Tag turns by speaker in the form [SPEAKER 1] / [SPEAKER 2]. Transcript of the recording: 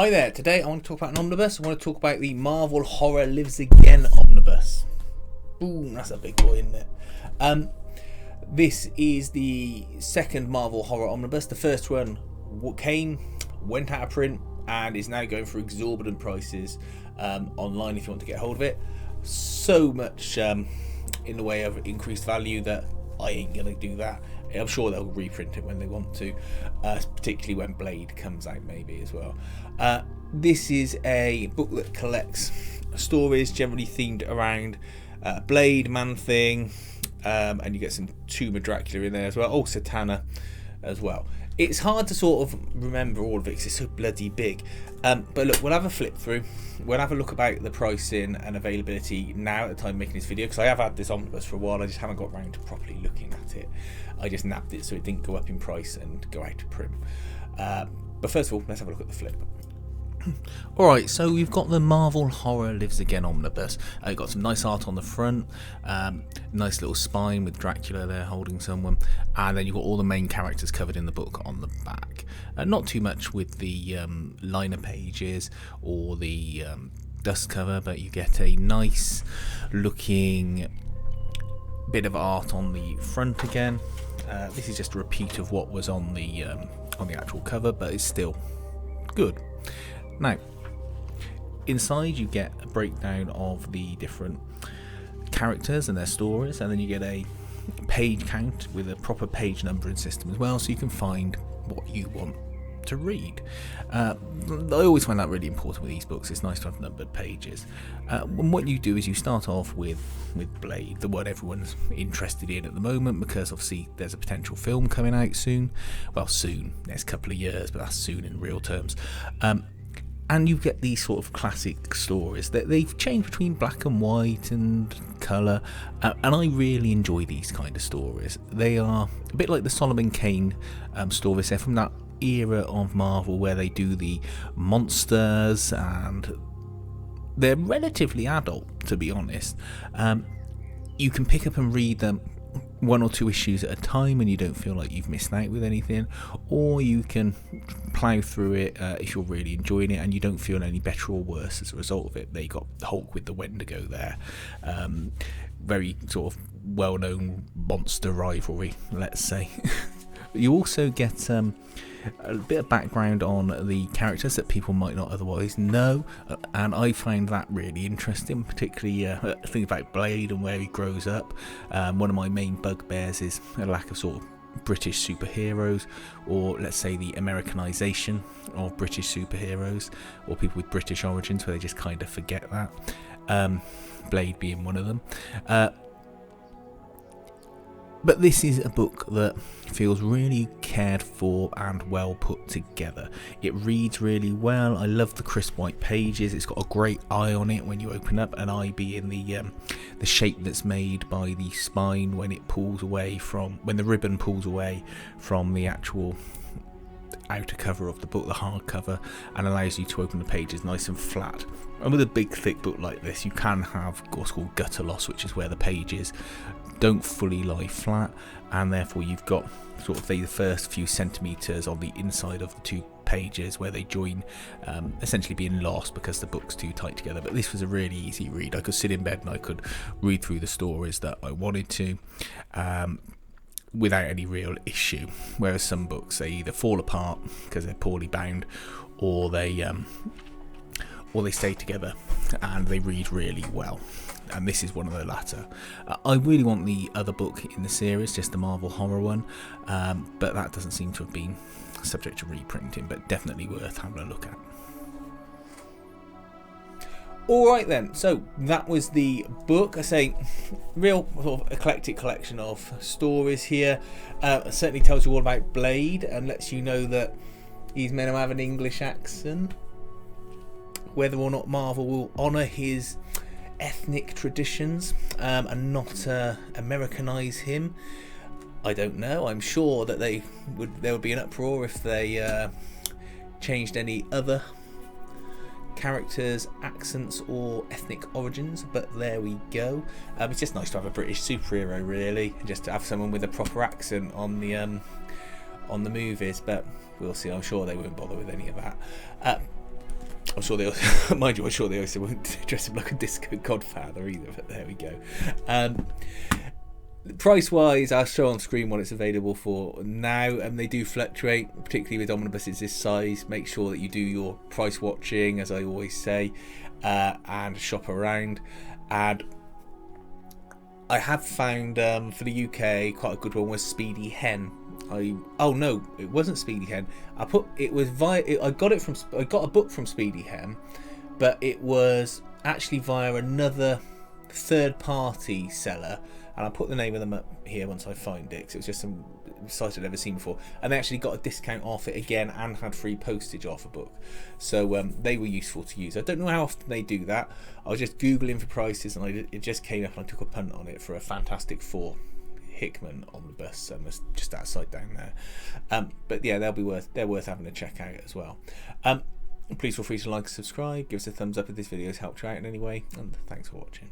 [SPEAKER 1] Hi there, today I want to talk about an omnibus. I want to talk about the Marvel Horror Lives Again omnibus. Boom, that's a big boy, isn't it? This is the second Marvel Horror omnibus. The first one went out of print, and is now going for exorbitant prices online if you want to get hold of it. So much in the way of increased value that I ain't going to do that. I'm sure they'll reprint it when they want to, particularly when Blade comes out maybe as well. This is a book that collects stories generally themed around Blade, Man-Thing, and you get some Tomb of Dracula in there as well. Oh, Satana as well. It's hard to sort of remember all of it because it's so bloody big. But look, we'll have a flip through. We'll have a look about the pricing and availability now at the time of making this video, because I have had this omnibus for a while. I just haven't got around to properly looking at it. I just nabbed it so it didn't go up in price and go out of print. But first of all, let's have a look at the flip. Alright, so we've got the Marvel Horror Lives Again omnibus. Got some nice art on the front, nice little spine with Dracula there holding someone, and then you've got all the main characters covered in the book on the back. Not too much with the liner pages or the dust cover, but you get a nice looking bit of art on the front again. This is just a repeat of what was on the actual cover, but it's still good. Now, inside you get a breakdown of the different characters and their stories, and then you get a page count with a proper page numbering system as well, so you can find what you want to read. I always find that really important with these books. It's nice to have numbered pages. And what you do is you start off with Blade, the one everyone's interested in at the moment, because obviously there's a potential film coming out soon. Well, soon, next couple of years, but that's soon in real terms. And you get these sort of classic stories that they've changed between black and white and colour, and I really enjoy these kind of stories. They are a bit like the Solomon Kane stories. They're from that era of Marvel where they do the monsters, and they're relatively adult, to be honest. You can pick up and read them one or two issues at a time and you don't feel like you've missed out with anything, or you can plough through it if you're really enjoying it and you don't feel any better or worse as a result of it. They got Hulk with the Wendigo there, very sort of well-known monster rivalry, let's say. You also get a bit of background on the characters that people might not otherwise know, and I find that really interesting, particularly things about Blade and where he grows up. One of my main bugbears is a lack of sort of British superheroes, or let's say the Americanization of British superheroes, or people with British origins where they just kind of forget that, Blade being one of them. But this is a book that feels really cared for and well put together. It reads really well. I love the crisp white pages. It's got a great eye on it when you open up, an eye being the shape that's made by the spine when it pulls away from, when the ribbon pulls away from the actual outer cover of the book, the hardcover, and allows you to open the pages nice and flat. And with a big thick book like this, you can have what's called gutter loss, which is where the pages don't fully lie flat, and therefore you've got sort of the first few centimetres on the inside of the two pages where they join, essentially being lost because the book's too tight together. But this was a really easy read. I could sit in bed and I could read through the stories that I wanted to, without any real issue, whereas some books, they either fall apart because they're poorly bound, or they stay together and they read really well, and this is one of the latter. I really want the other book in the series, just the Marvel Horror one, but that doesn't seem to have been subject to reprinting, but definitely worth having a look at. Alright then, so that was the book. I say, real sort of eclectic collection of stories here. It certainly tells you all about Blade and lets you know that he's meant to have an English accent. Whether or not Marvel will honour his ethnic traditions and not Americanise him, I don't know. I'm sure that there would be an uproar if they changed any other characters, accents or ethnic origins, but there we go. It's just nice to have a British superhero, really, and just to have someone with a proper accent on the movies, but we'll see. I'm sure they won't bother with any of that. I'm sure they also, mind you, I'm sure they also won't dress up like a disco godfather either, but there we go. Price wise, I'll show on screen what it's available for now, and they do fluctuate, particularly with omnibuses this size. Make sure that you do your price watching, as I always say, and shop around. And I have found for the UK quite a good one was Speedy Hen. Oh no, it wasn't Speedy Hen. I got a book from Speedy Hen, but it was actually via another third-party seller, and I'll put the name of them up here once I find it, because it was just some site I'd never seen before, and they actually got a discount off it again and had free postage off a book, so they were useful to use. I don't know how often they do that. I was just googling for prices, and it just came up, and I took a punt on it for a Fantastic Four Hickman omnibus, just outside down there. But yeah, they're worth having a check out as well. Please feel free to like and subscribe, give us a thumbs up if this video has helped you out in any way, and thanks for watching.